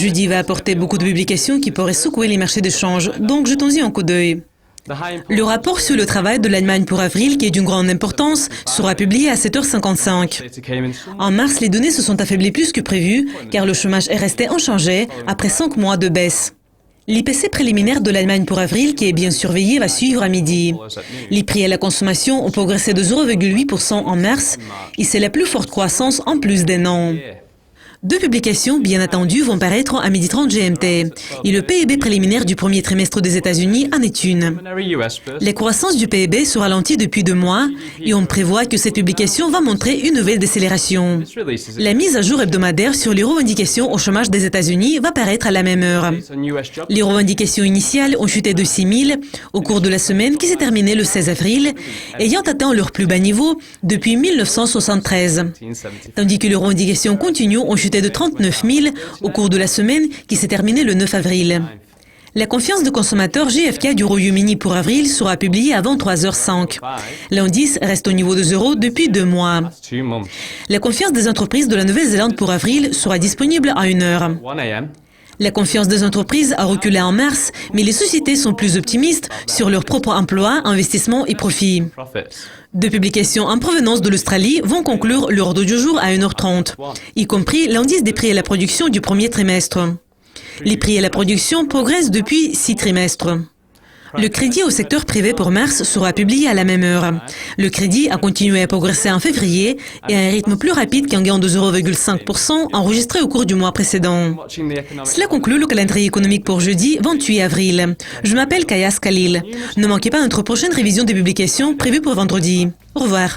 jeudi va apporter beaucoup de publications qui pourraient secouer les marchés de change, donc jetons-y un coup d'œil. Le rapport sur le travail de l'Allemagne pour avril, qui est d'une grande importance, sera publié à 7h55. En mars, les données se sont affaiblies plus que prévu, car le chômage est resté inchangé après 5 mois de baisse. L'IPC préliminaire de l'Allemagne pour avril, qui est bien surveillé, va suivre à midi. Les prix à la consommation ont progressé de 0,8% en mars, et c'est la plus forte croissance en plus d'un an. 2 publications bien attendues vont paraître à 12h30 GMT. Et le PIB préliminaire du premier trimestre des États-Unis en est une. La croissance du PIB se ralentit depuis 2 mois et on prévoit que cette publication va montrer une nouvelle décélération. La mise à jour hebdomadaire sur les revendications au chômage des États-Unis va paraître à la même heure. Les revendications initiales ont chuté de 6 000 au cours de la semaine qui s'est terminée le 16 avril, ayant atteint leur plus bas niveau depuis 1973. Tandis que les revendications continuent ont chuté de 39 000 au cours de la semaine qui s'est terminée le 9 avril. La confiance de consommateurs GfK du Royaume-Uni pour avril sera publiée avant 3h05. L'indice reste au niveau de 0 depuis 2 mois. La confiance des entreprises de la Nouvelle-Zélande pour avril sera disponible à 1h. La confiance des entreprises a reculé en mars, mais les sociétés sont plus optimistes sur leur propre emploi, investissement et profit. 2 publications en provenance de l'Australie vont conclure l'ordre du jour à 1h30, y compris l'indice des prix à la production du premier trimestre. Les prix à la production progressent depuis 6 trimestres. Le crédit au secteur privé pour mars sera publié à la même heure. Le crédit a continué à progresser en février et à un rythme plus rapide qu'un gain de 0,5% enregistré au cours du mois précédent. Cela conclut le calendrier économique pour jeudi 28 avril. Je m'appelle Kayas Khalil. Ne manquez pas notre prochaine révision des publications prévue pour vendredi. Au revoir.